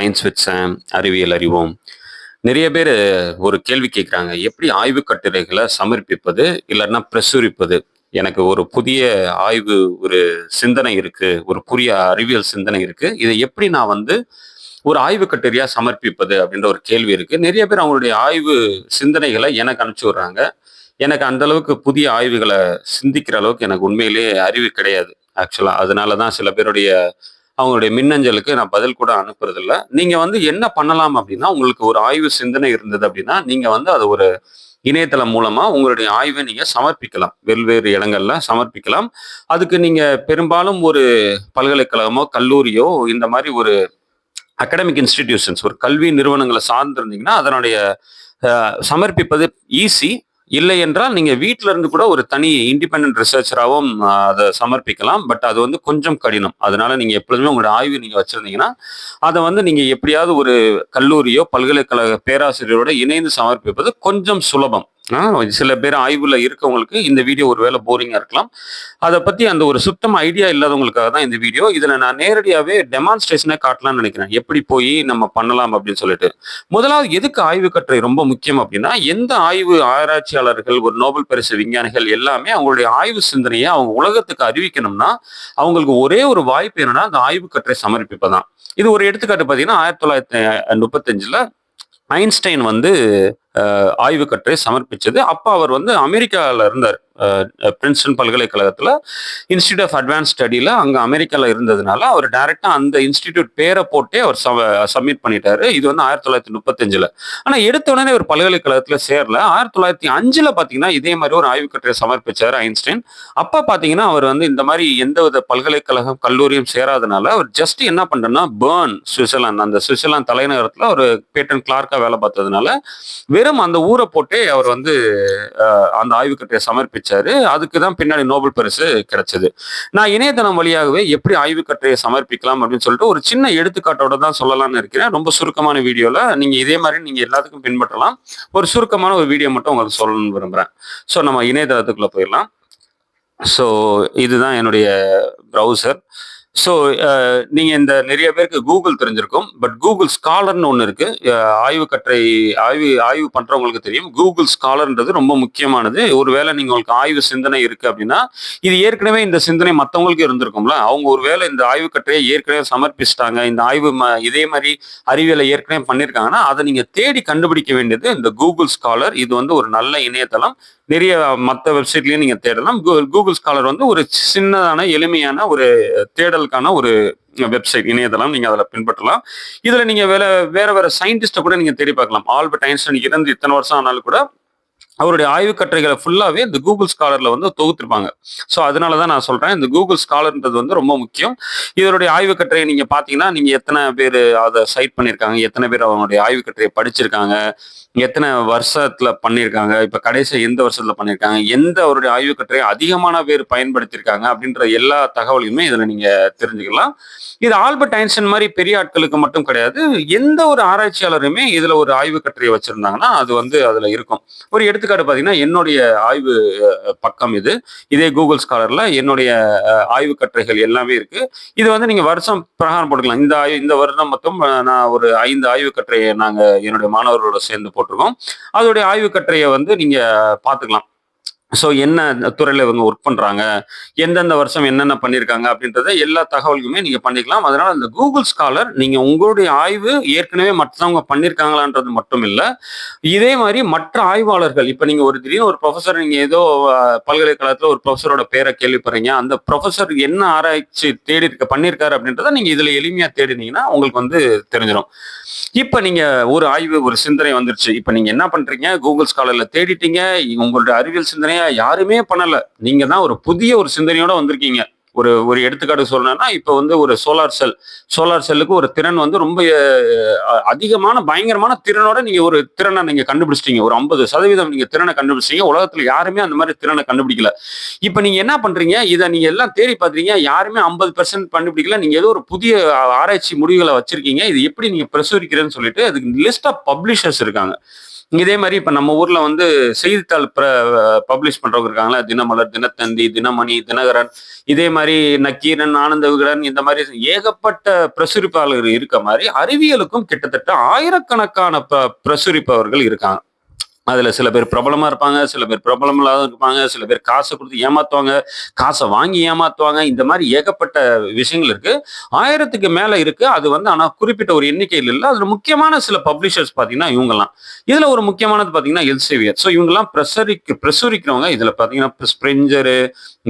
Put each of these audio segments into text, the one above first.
Science with சாம், அறிவியல் அறிவோம். நிறைய பேர் ஒரு கேள்வி கேட்குறாங்க. எப்படி ஆய்வு கட்டுரைகளை சமர்ப்பிப்பது? இல்லைன்னா பிரசுரிப்பது? எனக்கு ஒரு புதிய ஆய்வு ஒரு சிந்தனை இருக்கு. ஒரு புதிய அறிவியல் சிந்தனை இருக்கு. இதை எப்படி நான் ஒரு ஆய்வு கட்டுரையா சமர்ப்பிப்பது? அப்படின்ற ஒரு கேள்வி இருக்கு. நிறைய பேர் அவங்களுடைய ஆய்வு சிந்தனைகளை எனக்கு அனுப்பிச்சு விடுறாங்க. எனக்கு அந்த அளவுக்கு புதிய ஆய்வுகளை சிந்திக்கிற அளவுக்கு எனக்கு உண்மையிலேயே அறிவு கிடையாது. ஆக்சுவலா. அதனால தான் சில பேருடைய அவங்களுடைய மின்னஞ்சலுக்கு நான் பதில் கூட அனுப்புறதில்ல. நீங்க என்ன பண்ணலாம் அப்படின்னா, உங்களுக்கு ஒரு ஆய்வு சிந்தனை இருந்தது அப்படின்னா, நீங்க அத ஒரு இணையதளம் மூலமா உங்களுடைய ஆய்வை நீங்க சமர்ப்பிக்கலாம். வெவ்வேறு இடங்கள்ல சமர்ப்பிக்கலாம். அதுக்கு நீங்க பெரும்பாலும் ஒரு பல்கலைக்கழகமோ, கல்லூரியோ இந்த மாரி ஒரு அகாடமிக் இன்ஸ்டிடியூஷன்ஸ் ஒரு கல்வி நிறுவனங்கள சார்ந்திருந்தீங்கன்னா, அதனுடைய சமர்ப்பிப்பது ஈஸி. இல்லை என்றால் நீங்க வீட்ல இருந்து கூட ஒரு தனி இண்டிபெண்டன்ட் ரிசர்ச்சராவும் அத சமர்ப்பிக்கலாம். பட் அது கொஞ்சம் கடினம். அதனால நீங்க எப்பொழுதுமே உங்களுடைய ஆய்வு நீங்க வச்சிருந்தீங்கன்னா, அத நீங்க எப்படியாவது ஒரு கல்லூரியோ, பல்கலைக்கழக பேராசிரியரோட இணைந்து சமர்ப்பிப்பது கொஞ்சம் சுலபம். ஆ சில பேர் ஆய்வுல இருக்கவங்களுக்கு இந்த வீடியோ ஒருவேளை போரிங்கா இருக்கலாம். அத பத்தி அந்த ஒரு சுத்தமா ஐடியா இல்லாதவங்களுக்காக தான் இந்த வீடியோ. இதுல நான் நேரடியாவே டெமான்ஸ்ட்ரேஷனே காட்டலாம்னு நினைக்கிறேன். எப்படி போய் நம்ம பண்ணலாம் அப்படின்னு சொல்லிட்டு. முதலாவது எதுக்கு ஆய்வு கட்டுரை ரொம்ப முக்கியம் அப்படின்னா, எந்த ஆய்வு ஆராய்ச்சியாளர்கள், ஒரு நோபல் பரிசு விஞ்ஞானிகள் எல்லாமே அவங்களுடைய ஆய்வு சிந்தனையை அவங்க உலகத்துக்கு அறிவிக்கணும்னா, அவங்களுக்கு ஒரே ஒரு வாய்ப்பு என்னன்னா, அந்த ஆய்வு கட்டுரை சமர்ப்பிப்பதான். இது ஒரு எடுத்துக்காட்டு பார்த்தீங்கன்னா, 1935ல ஐன்ஸ்டைன் ஆய்வு கட்டுரை சமர்ப்பிச்சது. அப்ப அவர் அமெரிக்கால இருந்தார். பிரின்ஸ்டன் பல்கலைக்கழகத்துல இன்ஸ்டிடியூட் ஆஃப் அட்வான்ஸ் ஸ்டடியில அங்க அமெரிக்கால இருந்ததுனால அவர் டைரக்டா அந்த இன்ஸ்டிடியூட் பேரை போட்டே அவர் சப்மிட் பண்ணிட்டாரு. இது 1935ல. ஆனா எடுத்த உடனே ஒரு பல்கலைக்கழகத்துல சேரல. 1905ல பாத்தீங்கன்னா இதே மாதிரி ஒரு ஆய்வு கட்டுரை சமர்ப்பிச்சாரு ஐன்ஸ்டைன். அப்ப பாத்தீங்கன்னா அவர் இந்த மாதிரி எந்தவித பல்கலைக்கழகம் கல்லூரியும் சேராதனால அவர் ஜஸ்ட் என்ன பண்றேன்னா பேர்ன் சுவிட்சர்லாந்து, அந்த சுவிட்சர்லாந்து தலைநகரத்துல ஒரு பேட்டன் கிளார்க்கா வேலை பார்த்ததுனால வெறும் அந்த ஊரை போட்டே அவர் அந்த ஆய்வு கட்டுரையை சமர்ப்பிச்சாரு. அதுக்கு தான் பின்னாடி நோபல் பரிசு கிடைச்சது. நான் இணையதளம் வழியாகவே எப்படி ஆய்வு கட்டுரையை சமர்ப்பிக்கலாம் அப்படின்னு சொல்லிட்டு ஒரு சின்ன எடுத்துக்காட்டோட தான் சொல்லலாம்னு இருக்கிறேன். ரொம்ப சுருக்கமான வீடியோல நீங்க இதே மாதிரி நீங்க எல்லாத்துக்கும் பின்பற்றலாம். ஒரு சுருக்கமான ஒரு வீடியோ மட்டும் உங்களுக்கு சொல்லணும்னு விரும்புறேன். ஸோ நம்ம இணையதளத்துக்குள்ள போயிடலாம். ஸோ இதுதான் என்னுடைய ப்ரௌசர். ஸோ நீங்க நிறைய பேருக்கு கூகுள் தெரிஞ்சிருக்கும். பட் கூகுள் ஸ்காலர்னு ஒன்று இருக்கு. ஆய்வு கட்டுரை ஆய்வு பண்றவங்களுக்கு தெரியும். கூகுள் ஸ்காலர்ன்றது ரொம்ப முக்கியமானது. ஒருவேளை நீங்க உங்களுக்கு ஆய்வு சிந்தனை இருக்கு அப்படின்னா, இது ஏற்கனவே இந்த சிந்தனை மற்றவங்களுக்கு இருந்திருக்கும்ல. அவங்க ஒருவேளை இந்த ஆய்வு கட்டுரையை ஏற்கனவே சமர்ப்பிச்சிட்டாங்க. இந்த ஆய்வு இதே மாதிரி அறிவியலை ஏற்கனவே பண்ணியிருக்காங்கன்னா, அதை நீங்க தேடி கண்டுபிடிக்க வேண்டியது இந்த கூகுள் ஸ்காலர். இது ஒரு நல்ல இணையதளம். நிறைய மற்ற வெப்சைட்லயும் நீங்க தேடலாம். கூகுள் ஸ்காலர் ஒரு சின்னதான எளிமையான ஒரு தேடலுக்கான ஒரு வெப்சைட் இணையதளம். நீங்க அதில் பின்பற்றலாம். இதுல நீங்க வேற வேற சயின்டிஸ்ட கூட நீங்க தேடி பார்க்கலாம். ஆல்பர்ட் ஐன்ஸ்டைன் இறந்து இத்தனை வருஷம் ஆனாலும் கூட அவருடைய ஆய்வு கட்டுரைகளை ஃபுல்லாவே இந்த கூகுள் ஸ்காலர்ல தொகுத்திருப்பாங்க. ஸோ அதனால தான் நான் சொல்றேன், இந்த கூகுள் ஸ்காலர்ன்றது ரொம்ப முக்கியம். இதனுடைய ஆய்வு கட்டுரையை நீங்க பாத்தீங்கன்னா, நீங்க எத்தனை பேர் அதை சைட் பண்ணியிருக்காங்க, எத்தனை பேர் அவங்களுடைய ஆய்வு கட்டுரையை படிச்சிருக்காங்க, எத்தனை வருஷத்துல பண்ணியிருக்காங்க, இப்ப கடைசி எந்த வருஷத்துல பண்ணியிருக்காங்க, எந்த அவருடைய ஆய்வு கட்டுரையை அதிகமான பேர் பயன்படுத்தியிருக்காங்க அப்படின்ற எல்லா தகவலையுமே இதுல நீங்க தெரிஞ்சுக்கலாம். இது ஆல்பர்ட் ஐன்ஸ்டைன் மாதிரி பெரிய ஆட்களுக்கு மட்டும் கிடையாது. எந்த ஒரு ஆராய்ச்சியாளருமே இதுல ஒரு ஆய்வு கட்டுரையை வச்சிருந்தாங்கன்னா அது அதுல இருக்கும். ஒரு எடுத்துக்காட்டு பாத்தீங்கன்னா, என்னுடைய ஆய்வு பக்கம் இது. இதே கூகுள் ஸ்காலர்ல என்னுடைய ஆய்வு கட்டுரைகள் எல்லாமே இருக்கு. இது நீங்க வருஷம் பிரகாரம் போட்டுக்கலாம். இந்த வருடம் மொத்தம் நான் ஒரு 5 ஆய்வு கட்டுரையை நாங்க என்னுடைய மாணவர்களோட சேர்ந்து போட்டிருக்கோம். அதோடைய ஆய்வு கட்டுரையை நீங்க பாத்துக்கலாம். ஸோ என்ன துறையில இவங்க ஒர்க் பண்றாங்க, எந்தெந்த வருஷம் என்னென்ன பண்ணியிருக்காங்க அப்படின்றத எல்லா தகவலுக்குமே நீங்க பண்ணிக்கலாம். அதனால இந்த கூகுள் ஸ்காலர் நீங்க உங்களுடைய ஆய்வு ஏற்கனவே மற்றவங்க பண்ணியிருக்காங்களான்றது மட்டும் இல்லை, இதே மாதிரி மற்ற ஆய்வாளர்கள் இப்ப நீங்க திடீர்னு ஒரு ப்ரொஃபஸர், நீங்க ஏதோ பல்கலைக்கழகத்துல ஒரு ப்ரொஃபஸரோட பேரை கேள்விப்படுறீங்க, அந்த ப்ரொஃபஸர் என்ன ஆராய்ச்சி பண்ணியிருக்காரு அப்படின்றத நீங்க இதுல எளிமையா தேடினீங்கன்னா உங்களுக்கு தெரிஞ்சிடும். இப்ப நீங்க ஒரு ஆய்வு ஒரு சிந்தனை வந்துருச்சு. இப்ப நீங்க என்ன பண்றீங்க, கூகுள் ஸ்காலர்ல தேடிட்டீங்க. உங்களுடைய அறிவியல் சிந்தனையா யாருமே பண்ணல, நீங்க தான் ஒரு புதிய ஒரு சிந்தனையோட வந்திருக்கீங்க. ஒரு ஒரு எடுத்துக்காட்டு சொல்லணும்னா, இப்ப ஒரு சோலார் செல்லுக்கு ஒரு திறன் ரொம்ப அதிகமான பயங்கரமான திறனோட நீங்க ஒரு திறனை நீங்க கண்டுபிடிச்சிட்டீங்க. ஒரு 50% நீங்க திறனை கண்டுபிடிச்சிட்டீங்க. உலகத்துல யாருமே அந்த மாதிரி திறனை கண்டுபிடிக்கல. இப்ப நீங்க என்ன பண்றீங்க, இதை நீங்க எல்லாம் தேடி பாத்தீங்க, யாருமே 50% கண்டுபிடிக்கல. நீங்க ஏதோ ஒரு புதிய ஆராய்ச்சி முடிவுகளை வச்சிருக்கீங்க. இது எப்படி நீங்க பிரசுரிக்கிறேன்னு சொல்லிட்டு அதுக்கு லிஸ்ட் ஆஃப் பப்ளிஷர்ஸ் இருக்காங்க. இதே மாரி இப்ப நம்ம ஊர்ல வந்து செய்தித்தாள் பப்ளிஷ் பண்றவங்க இருக்காங்கல்ல. தினமலர், தினத்தந்தி, தினமணி, தினகரன், இதே மாரி நக்கீரன், ஆனந்த விகடன் இந்த மாரி ஏகப்பட்ட பிரசுரிப்பாளர்கள் இருக்க மாரி, அறிவியலுக்கும் கிட்டத்தட்ட ஆயிரக்கணக்கான பிரசுரிப்பவர்கள் இருக்காங்க. அதுல சில பேர் பிரபலமா இருப்பாங்க, சில பேர் பிரபலம் இல்லாத இருப்பாங்க, சில பேர் காச குடுத்து ஏமாத்துவாங்க, காச வாங்கி ஏமாத்துவாங்க. இந்த மாரி ஏகப்பட்ட விஷயங்கள் இருக்கு. 1000க்கு மேல இருக்கு. அது வந்து ஆனா குறிப்பிட்ட ஒரு எண்ணிக்கையில இல்ல. அதுல முக்கியமான சில பப்ளிஷர்ஸ் பார்த்தீங்கன்னா இவங்கலாம். இதுல ஒரு முக்கியமானது பார்த்தீங்கன்னா எல்சேவியர். ஸோ இவங்கலாம் பிரசுரிக்கிறவங்க. இதுல பார்த்தீங்கன்னா ஸ்பிரிஞ்சரு,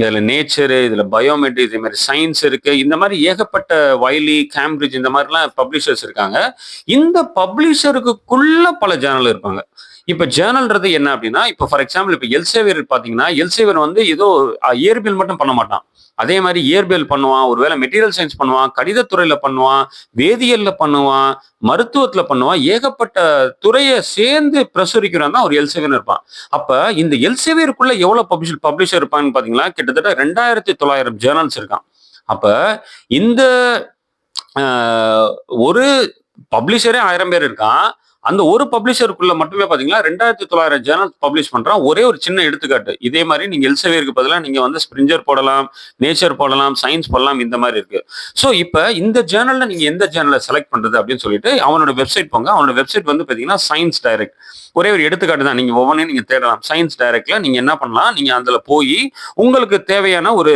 இதுல நேச்சரு, இதுல பயோமெட்ரி, இதே மாரி சயின்ஸ் இருக்கு. இந்த மாரி ஏகப்பட்ட வைலி, கேம்பிரிட்ஜ் இந்த மாரிலாம் பப்ளிஷர்ஸ் இருக்காங்க. இந்த பப்ளிஷருக்குள்ள பல ஜேர்னல் இருப்பாங்க. இப்ப ஜேர்னல்ன்றது என்ன அப்படின்னா, இப்ப ஃபார் எக்ஸாம்பிள் இப்ப எல்சேவியர் பார்த்தீங்கன்னா, எல்சேவியர் வந்து ஏதோ இயற்பியல் மட்டும் பண்ண மாட்டான். அதே மாரி இயற்பியல் பண்ணுவான், ஒருவேளை மெட்டீரியல் சயின்ஸ் பண்ணுவான், கணிதத்துறையில பண்ணுவான், வேதியியல்ல பண்ணுவான், மருத்துவத்துல பண்ணுவான். ஏகப்பட்ட துறைய சேர்ந்து பிரசுரிக்கிறவன் தான் ஒரு எல்சேவியர்னு இருப்பான். அப்ப இந்த எல்சேவியருக்குள்ள எவ்வளவு பப்ளிஷர் இருப்பாங்கன்னு பார்த்தீங்கன்னா, கிட்டத்தட்ட 2900 ஜேர்னல்ஸ் இருக்காம். அப்ப இந்த அ ஒரு பப்ளிஷரே 1000 பேர் இருக்கான். அந்த ஒரு பப்ளிஷருக்குள்ள மட்டுமே பார்த்தீங்கன்னா, 2900 ஜர்னல்ஸ் பப்ளிஷ் பண்றான். ஒரே ஒரு சின்ன எடுத்துக்காட்டு. இதே மாரி நீங்க எல்செவியருக்கு பதிலா நீங்க வந்து ஸ்பிரிஞ்சர் போடலாம், நேச்சர் போடலாம், சயன்ஸ் போடலாம் இந்த மாரி இருக்கு. ஸோ இப்ப இந்த ஜர்னல்ல நீங்க எந்த ஜர்னல செலக்ட் பண்றது அப்படின்னு சொல்லிட்டு அவனோட வெப்சைட் போங்க. அவனோட வெப்சைட் வந்து பார்த்தீங்கன்னா, சயன்ஸ் டைரக்ட். ஒரே ஒரு எடுத்துக்காட்டு தான். நீங்க ஒவ்வொன்னையும் நீங்க தேடலாம். சயன்ஸ் டைரக்ட்ல நீங்க என்ன பண்ணலாம், நீங்க அதுல போயி உங்களுக்கு தேவையான ஒரு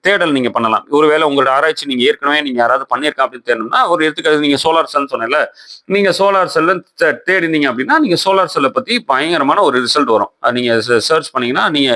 தேடல் நீங்க பண்ணலாம். ஒருவேளை உங்களோட ஆராய்ச்சி நீங்க ஏற்கனவே நீங்க யாராவது பண்ணியிருக்கா அப்படின்னு தேடணும்னா, ஒரு எடுத்துக்காட்டு நீங்க சோலார் செல்ன்னு சொன்னேன்ல, நீங்க சோலார் செல்ல தேடினீங்க அப்படின்னா, நீங்க சோலார் செல்ல பத்தி பயங்கரமான ஒரு ரிசல்ட் வரும். நீங்க சர்ச் பண்ணீங்கன்னா, நீங்க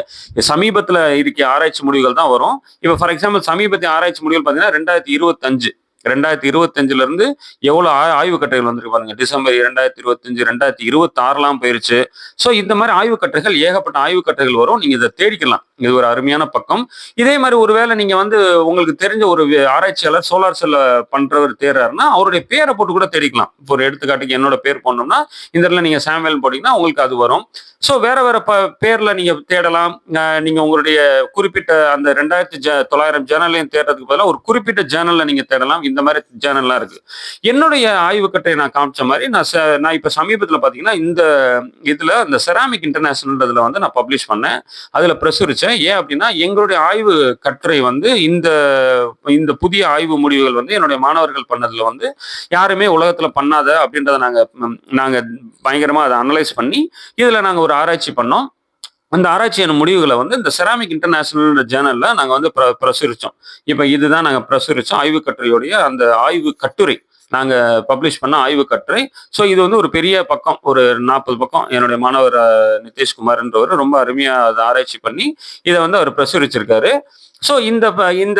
சமீபத்துல இருக்க ஆராய்ச்சி முடிவுகள் தான் வரும். இப்ப ஃபார் எக்ஸாம்பிள் சமீபத்திய ஆராய்ச்சி முடிவுகள் பார்த்தீங்கன்னா, 2025 2025ல இருந்து எவ்வளவு ஆய்வு கட்டுரைகள் வந்திருக்கு பாருங்க. டிசம்பர் 2025, 2026லாம் போயிருச்சு. ஸோ இந்த மாதிரி ஆய்வு கட்டுரைகள் ஏகப்பட்ட ஆய்வு கட்டுரைகள் வரும். நீங்க இதை தேடிக்கலாம். இது ஒரு அருமையான பக்கம். இதே மாதிரி ஒருவேளை நீங்க வந்து உங்களுக்கு தெரிஞ்ச ஒரு ஆராய்ச்சியாளர் சோலார் செல்ல பண்றவர் தேடுறாருன்னா, அவருடைய பேரை போட்டு கூட தேடிக்கலாம். இப்போ ஒரு எடுத்துக்காட்டுக்கு என்னோட பேர் போனோம்னா, இந்த இடத்துல நீங்க சாமுவேல் போட்டீங்கன்னா உங்களுக்கு அது வரும். ஸோ வேற வேற பேர்ல நீங்க தேடலாம். நீங்க உங்களுடைய குறிப்பிட்ட அந்த 2900 ஜேர்னலையும் தேடுறதுக்கு பதிலாக ஒரு குறிப்பிட்ட ஜேர்னல்ல நீங்க தேடலாம். இந்த மாதிரி ஜேர்னல்லாம் இருக்கு. என்னுடைய ஆய்வு கட்டுரை நான் காமிச்ச மாதிரி நான் இப்ப சமீபத்தில் பாத்தீங்கன்னா இதுல இந்த செராமிக் இன்டர்நேஷனல்ன்றதுல வந்து நான் பப்ளிஷ் பண்ணேன். அதுல பிரசுரிச்சேன். ஏன் அப்படின்னா எங்களுடைய ஆய்வு கட்டுரை வந்து இந்த இந்த புதிய ஆய்வு முடிவுகள் வந்து என்னுடைய மாணவர்கள் பண்ணதுல வந்து யாருமே உலகத்துல பண்ணாத அப்படின்றத நாங்க பயங்கரமா அதை அனலைஸ் பண்ணி இதுல நாங்க ஒரு ஆராய்ச்சி பண்ணோம். அந்த ஆராய்ச்சியான முடிவுகளை வந்து இந்த செராமிக் இன்டர்நேஷனல் ஜேர்னல்ல நாங்க வந்து பிரசுரிச்சோம். இப்ப இதுதான் நாங்க பிரசுரிச்சோம் ஆய்வு கட்டுரையுடைய அந்த ஆய்வு கட்டுரை. நாங்க பப்ளிஷ் பண்ண ஆய்வு கட்டுரை. ஸோ இது வந்து ஒரு பெரிய பக்கம், ஒரு 40 பக்கம். என்னுடைய மாணவர் நிதிஷ்குமார்ன்றவர் ரொம்ப அருமையா அதை ஆராய்ச்சி பண்ணி இதை வந்து அவர் பிரசுரிச்சிருக்காரு. ஸோ இந்த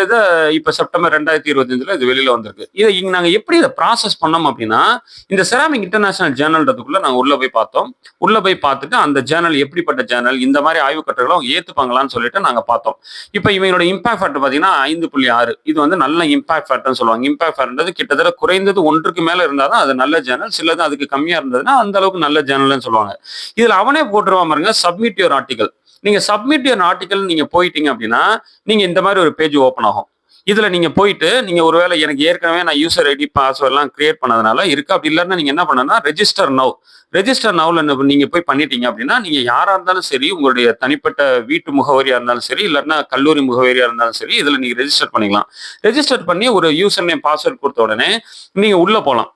இதை இப்போ செப்டம்பர் 2025 இது வெளியில வந்திருக்கு. இதை நாங்க எப்படி இதை ப்ராசஸ் பண்ணோம் அப்படின்னா, இந்த செராமிக் இன்டர்நேஷனல் ஜேர்னல்ன்றதுக்குள்ள நாங்க உள்ள போய் பார்த்தோம். உள்ள போய் பார்த்துட்டு அந்த ஜேர்னல் எப்படிப்பட்ட ஜேர்னல், இந்த மாதிரி ஆய்வு கட்டுரைகளை அவங்க ஏத்துப்பாங்களான்னு சொல்லிட்டு நாங்க பார்த்தோம். இப்போ இவங்களோட இம்பாக்ட் ஃபேக்டர் பார்த்தீங்கன்னா 5.6. இது வந்து நல்ல இம்பாக்ட் ஃபேக்டர்னு சொல்லுவாங்க. இம்பாக்ட் ஃபேக்டர்ன்றது கிட்டத்தட்ட குறைந்தது 1க்கு மேல இருந்தால் தான் அது நல்ல ஜேர்னல். சிலது அதுக்கு கம்மியா இருந்ததுன்னா அந்த அளவுக்கு நல்ல ஜேர்னல்னு சொல்லுவாங்க. இதுல அவனே போட்டுருவான் பாருங்க, சப்மிட் யுவர் ஆர்டிகல். நீங்க சப்மிட் யுவர் ஆர்டிகல் நீங்க போயிட்டீங்க அப்படின்னா, நீங்க இந்த மாதிரி ஒரு பேஜ் ஓப்பன் ஆகும். இதுல நீங்க போயிட்டு நீங்க ஒருவேளை எனக்கு ஏற்கனவே நான் யூசர் ஐடி பாஸ்வேர்ட்லாம் கிரியேட் பண்ணதுனால இருக்கு. அப்படி இல்லைன்னா நீங்க என்ன பண்ணணும்னா ரெஜிஸ்டர் நவ். ரெஜிஸ்டர் நவ்ல நீங்க போய் பண்ணிட்டீங்க அப்படின்னா, நீங்க யாரா இருந்தாலும் சரி, உங்களுடைய தனிப்பட்ட வீட்டு முகவரியா இருந்தாலும் சரி, இல்லைன்னா கல்லூரி முகவரியா இருந்தாலும் சரி, இதுல நீங்க ரெஜிஸ்டர் பண்ணிக்கலாம். ரெஜிஸ்டர் பண்ணி ஒரு யூசர் நேம் பாஸ்வேர்ட் கொடுத்த உடனே நீங்க உள்ள போகலாம்.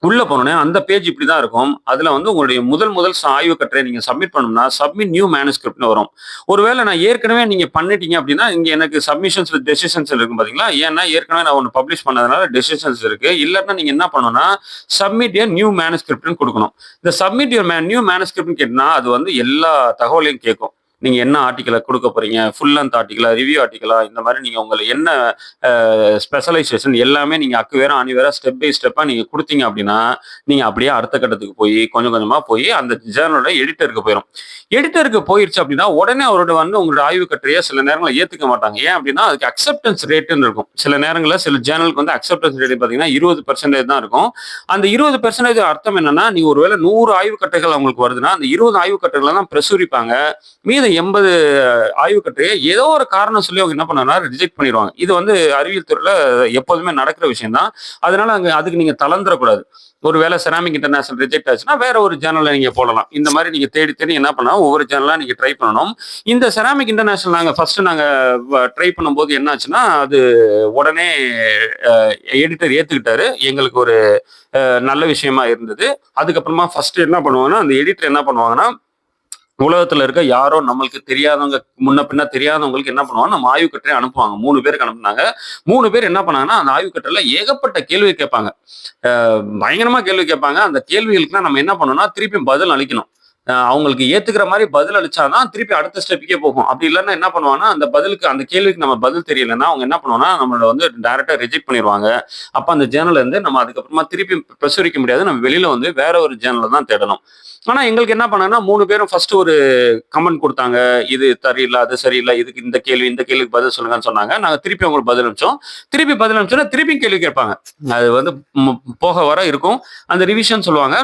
உள்ள போனோடனே அந்த பேஜ் இப்படிதான் இருக்கும். அதுல வந்து உங்களுடைய முதல் ஆய்வு கட்டுரை நீங்க சப்மிட் பண்ணணும்னா சப்மிட் நியூ மேனுஸ்கிரிப்ட்னு வரும். ஒருவேளை நான் ஏற்கனவே நீங்க பண்ணிட்டீங்க அப்படின்னா, இங்க எனக்கு சப்மிஷன்ஸ் டெசிஷன்ஸ் இருக்கும் பாத்தீங்களா. ஏன்னா ஏற்கனவே நான் ஒன்று பப்ளிஷ் பண்ணதுனால டெசிஷன்ஸ் இருக்கு. இல்லைன்னா நீங்க என்ன பண்ணணும்னா சப்மிட் ஏ நியூ மேனுஸ்கிரிப்ட்னு கொடுக்கணும். இந்த சப்மிட் யுவர் நியூ மேனுஸ்கிரிப்ட்னு கேட்டா அது வந்து எல்லா தகவலையும் கேட்கும். நீங்க என்ன ஆர்டிக்கலை கொடுக்க போறீங்க, ஃபுல் லென்த் ஆர்டிக்கலா, ரிவ்யூ ஆர்டிக்கலா, இந்த மாதிரி நீங்க உங்களை என்ன ஸ்பெஷலைசேஷன் எல்லாமே நீங்க அக்கு வேற அணி வேற ஸ்டெப் பை ஸ்டெப்பா நீங்க கொடுத்தீங்க அப்படின்னா, நீங்க அப்படியே அடுத்த கட்டத்துக்கு போய் கொஞ்சம் கொஞ்சமா போய் அந்த ஜேர்னலோட எடிட்டருக்கு போயிடும். எடிட்டருக்கு போயிருச்சு அப்படின்னா உடனே அவரோட வந்து உங்களோட ஆய்வு கட்டுரையை சில நேரங்களில் ஏத்துக்க மாட்டாங்க. ஏன் அப்படின்னா அதுக்கு அக்செப்டன்ஸ் ரேட்டுன்னு இருக்கும். சில நேரங்களில் சில ஜேர்னலுக்கு வந்து அக்செப்டன்ஸ் ரேட் பார்த்தீங்கன்னா 20% தான் இருக்கும். அந்த 20% அர்த்தம் என்னன்னா, நீங்க ஒருவேளை 100 ஆய்வு கட்டுரைகள் அவங்களுக்கு வருதுன்னா அந்த 20 ஆய்வு கட்டுரைகளை தான் பிரசுரிப்பாங்க. மீது 80 ஆய்வு கட்டுரையை ஏதோ ஒரு காரணம் சொல்லி அவங்க என்ன பண்ணாங்கன்னா ரிஜெக்ட் பண்ணிடுவாங்க. இது வந்து அறிவியல் துறையில எப்போதுமே நடக்கிற விஷயம் தான். அதனால அதுக்கு நீங்க தளர்ந்துடக்கூடாது. ஒரு வேளை செராமிக் இன்டர்நேஷனல் ரிஜெக்ட் ஆச்சுன்னா வேற ஒரு ஜேர்னல்ல நீங்க போடலாம். இந்த மாதிரி நீங்க தேடி தேடி என்ன பண்ணலாம், ஒவ்வொரு ஜேர்னலா நீங்க ட்ரை பண்ணணும். இந்த செராமிக் இன்டர்நேஷனல் நாங்க ட்ரை பண்ணும்போது என்ன ஆச்சுன்னா, அது உடனே எடிட்டர் ஏத்துக்கிட்டாரு. எங்களுக்கு ஒரு நல்ல விஷயமா இருந்தது. அதுக்கப்புறமா ஃபர்ஸ்ட் என்ன பண்ணுவாங்கன்னா, அந்த எடிட்டர் என்ன பண்ணுவாங்கன்னா, உலகத்துல இருக்க யாரோ நம்மளுக்கு தெரியாதவங்க, முன்ன பின்ன தெரியாதவங்களுக்கு என்ன பண்ணுவாங்க, நம்ம ஆய்வு கட்டுரை அனுப்புவாங்க. 3 பேருக்கு அனுப்புனாங்க. 3 பேர் என்ன பண்ணாங்கன்னா, அந்த ஆய்வு கட்டுரையில ஏகப்பட்ட கேள்வி கேட்பாங்க. பயங்கரமா கேள்வி கேட்பாங்க. அந்த கேள்விகளுக்குலாம் நம்ம என்ன பண்ணணும்னா திருப்பி பதில் அளிக்கணும். அவங்களுக்கு ஏத்துக்கிற மாதிரி பதில் அளிச்சாதான் திருப்பி அடுத்த ஸ்டெப்புக்கே போகும். அப்படி இல்லைன்னா என்ன பண்ணுவாங்கன்னா, அந்த கேள்விக்கு நம்ம பதில் தெரியலைன்னா அவங்க என்ன பண்ணுவாங்கன்னா, நம்மள வந்து டைரக்டா ரிஜெக்ட் பண்ணிடுவாங்க. அப்ப அந்த ஜேர்னல் இருந்து நம்ம அதுக்கப்புறமா திருப்பி பிரசுரிக்க முடியாது. நம்ம வெளியில வந்து வேற ஒரு ஜேர்னல தான் தேடணும். ஆனா எங்களுக்கு என்ன பண்ணாங்கன்னா, 3 பேரும் ஃபர்ஸ்ட் ஒரு கமெண்ட் குடுத்தாங்க. இது சரியில்ல, அது சரியில்ல. இதுக்கு இந்த கேள்விக்கு பதில் சொல்லுங்கன்னு சொன்னாங்க. நாங்க திருப்பி அவங்களுக்கு பதில் அனுப்பிச்சோம். திருப்பி பதில் அனுப்பிச்சோம்னா, திருப்பியும் கேள்வி கேட்பாங்க. அது வந்து போக வர இருக்கும். அந்த ரிவிஷன் சொல்லுவாங்க.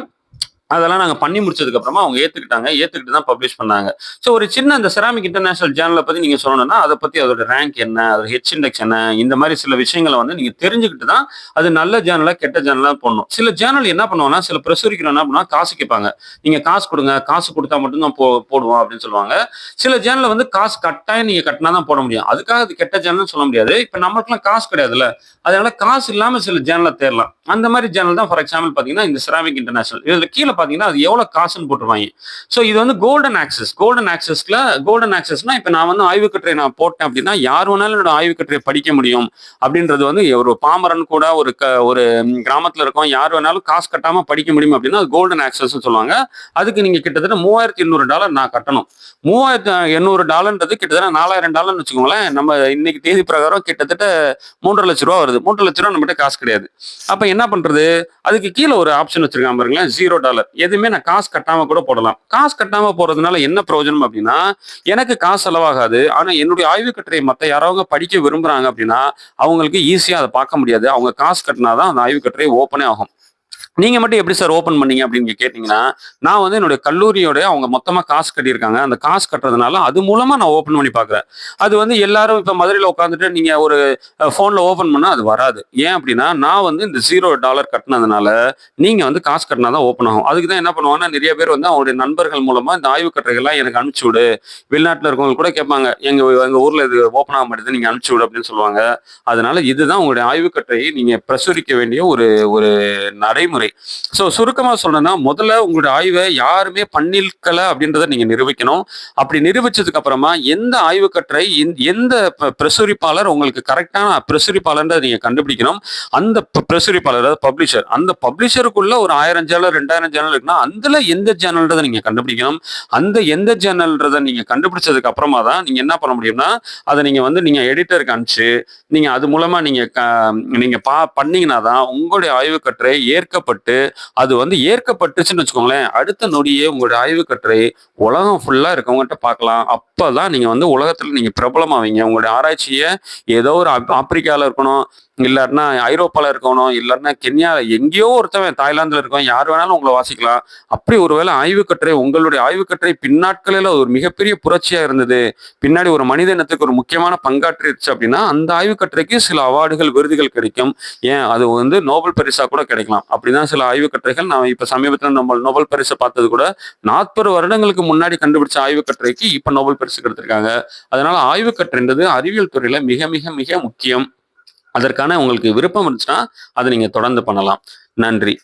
அதெல்லாம் நாங்க பண்ணி முடிச்சதுக்கு அப்புறமா அவங்க ஏத்துக்கிட்டாங்க. ஏத்துக்கிட்டு தான் பப்ளிஷ் பண்ணாங்க. சோ ஒரு சின்ன அந்த செராமிக் இன்டர்நேஷனல் ஜேர்னல பத்தி நீங்க சொல்லணும்னா, அத பத்தி அதோட ரேங்க் என்ன? அதோட ஹெச் இண்டெக்ஸ் என்ன? இந்த மாரி சில விஷயங்கள வந்து நீங்க தெரிஞ்சுக்கிட்டு தான், அது நல்ல ஜேர்னலா, கெட்ட ஜேர்னலா போடணும். சில ஜேர்னல் என்ன பண்ணுவாங்கன்னா, சில பிரசுரிக்கிறவங்க என்ன பண்ணுவாங்க, காசு கேட்பாங்க. நீங்க காசு குடுங்க. காசு குடுத்தா மட்டும் தான் போடுவோம் அப்படின்னு சொல்லுவாங்க. சில ஜேர்னல்ல வந்து காசு கட்டாயம் நீங்க கட்டினா தான் போட முடியும். அதுக்காக அது கெட்ட ஜேர்னல்னு சொல்ல முடியாது. இப்ப நமக்கெல்லாம் காசு கிடையாதுல்ல. அதனால காசு இல்லாம சில ஜேர்னல தேடலாம். அந்த மாரி ஜேர்னல் தான் ஃபார் எக்ஸாம்பிள் பாத்தீங்கன்னா, இந்த செராமிக் இன்டர்நேஷனல். இதுல கீழ பாத்தீங்கன்னா, அது எவ்வளவு காசுன்னு போட்டுருவாங்க. சோ இது வந்து கோல்டன் ஆக்சஸ். கோல்டன் ஆக்சஸ்னா இப்ப நான் வந்து ஆய்வு கட்டுரை நான் போட்டேன் அப்படின்னா, யார் வேணாலும் என்னோட ஆய்வு கட்டுரையை படிக்க முடியும் அப்படின்றது வந்து ஒரு பாமரன் கூட ஒரு கிராமத்துல இருக்கோம், யார் வேணாலும் காசு கட்டாம படிக்க முடியும் அப்படின்னா அது கோல்டன் ஆக்சஸ் சொல்லுவாங்க. அதுக்கு நீங்க கிட்டத்தட்ட $3,800 நான் கட்டணும். $3,800 கிட்டத்தட்ட $4,000 வச்சுக்கோங்களேன். நம்ம இன்னைக்கு தேதி பிரகாரம் கிட்டத்தட்ட 3,50,000 ரூபா வருது. 3,50,000 நம்மகிட்ட காசு கிடையாது. அப்ப என்ன பண்றது? அதுக்கு கீழ ஒரு ஆப்ஷன் வச்சிருக்கான் பாருங்களேன், $0. எதுவுமே நான் காசு கட்டாம கூட போடலாம். காசு கட்டாம போறதுனால என்ன பிரயோஜனம் அப்படின்னா, எனக்கு காசு செலவாகாது. ஆனா என்னுடைய ஆய்வு கட்டுரையை மத்த யாராவது படிக்க விரும்புறாங்க அப்படின்னா, அவங்களுக்கு ஈஸியா அதை பார்க்க முடியாது. அவங்க காசு கட்டினாதான் அந்த ஆய்வு கட்டுரை ஓப்பனே ஆகும். நீங்க மட்டும் எப்படி சார் ஓப்பன் பண்ணீங்க அப்படின்னு கேட்டீங்கன்னா, நான் வந்து என்னுடைய கல்லூரியோட அவங்க மொத்தமா காசு கட்டியிருக்காங்க. அந்த காசு கட்டுறதுனால அது மூலமா நான் ஓப்பன் பண்ணி பார்க்குறேன். அது வந்து எல்லாரும் இப்ப மதுரையில உட்காந்துட்டு நீங்க ஒரு ஃபோன்ல ஓப்பன் பண்ணா அது வராது. ஏன் அப்படின்னா, நான் வந்து இந்த $0 கட்டினதுனால, நீங்க வந்து காசு கட்டினா தான் ஓப்பன் ஆகும். அதுக்கு தான் என்ன பண்ணுவாங்கன்னா, நிறைய பேர் வந்து அவங்களுடைய நண்பர்கள் மூலமா இந்த ஆய்வு கட்டுரைகள்லாம் எனக்கு அனுப்பிச்சு விடு. வெளிநாட்டுல இருக்கவங்க கூட கேட்பாங்க. எங்க ஊர்ல இது ஓப்பன் ஆக மாட்டேங்குது. நீங்க அனுப்பிச்சு விடு அப்படின்னு சொல்லுவாங்க. அதனால இதுதான் உங்களுடைய ஆய்வு கட்டுரையை நீங்க பிரசுரிக்க வேண்டிய ஒரு ஒரு நடைமுறை. சுருக்கமா சொல்லணும்னா, முதல்ல உங்களுடைய ஆய்வை யாருமே பண்ணிருக்கல அப்படின்றத நீங்க நிரூபிக்கணும். அப்படி நிரூபிச்சதுக்கு அப்புறமா எந்த ஆய்வு கட்டுரை, எந்த பிரசுரிப்பாளர் உங்களுக்கு கரெக்டான பிரசுரிப்பாளர்ன்றதை நீங்க கண்டுபிடிக்கணும். அந்த பிரசுரிப்பாளர், அதாவது பப்ளிஷர், அந்த பப்ளிஷருக்குள்ள ஒரு 1000 ஜேர்னல் 2000 ஜேர்னல் இருக்குன்னா அதுல எந்த ஜேர்னல்ன்றதை நீங்க கண்டுபிடிக்கணும். அந்த எந்த ஜேர்னல்ன்றதை நீங்க கண்டுபிடிச்சதுக்கு அப்புறமா தான் நீங்க என்ன பண்ண முடியும்னா, அதை நீங்க எடிட்டருக்கு அனுப்பிச்சு நீங்க அது மூலமா நீங்க பண்ணீங்கன்னா தான் உங்களுடைய ஆய்வு கட்டுரை ஏற்கப்பட்டு, அது வந்து ஏற்கப்பட்டுச்சுன்னு வச்சுக்கோங்களேன், அடுத்த நொடியே உங்களுடைய ஆய்வு கட்டுரை உலகம் ஃபுல்லா இருக்கவங்ககிட்ட பார்க்கலாம். அப்பதான் நீங்க வந்து உலகத்துல நீங்க பிரபலமாவீங்க. உங்களுடைய ஆராய்ச்சியை ஏதோ ஒரு ஆப்பிரிக்கால இருக்கணும், இல்லாட்டினா ஐரோப்பால இருக்கணும், இல்லாட்டினா கென்யால எங்கேயோ ஒருத்தவன், தாய்லாந்துல இருக்கவன், யார் வேணாலும் உங்களை வாசிக்கலாம். அப்படி ஒருவேளை உங்களுடைய ஆய்வு கட்டுரை பின்னாட்களில் ஒரு மிகப்பெரிய புரட்சியா இருந்தது, பின்னாடி ஒரு மனித இனத்துக்கு ஒரு முக்கியமான பங்காற்றிருச்சு அப்படின்னா, அந்த ஆய்வு கட்டுரைக்கு சில அவார்டுகள், விருதுகள் கிடைக்கும். ஏன் அது வந்து நோபல் பரிசா கூட கிடைக்கலாம். அப்படிதான் சில ஆய்வு கட்டுரைகள், நான் இப்ப சமீபத்தில் நம்ம நோபல் பரிசு பார்த்தது கூட 40 வருடங்களுக்கு முன்னாடி கண்டுபிடிச்ச ஆய்வு கட்டுரைக்கு இப்ப நோபல் பரிசு கொடுத்திருக்காங்க. அதனால ஆய்வு கட்டுரைன்றது அறிவியல் துறையில மிக மிக மிக முக்கியம். அதற்கான உங்களுக்கு விருப்பம் இருந்துச்சுன்னா அதை நீங்க தொடர்ந்து பண்ணலாம். நன்றி.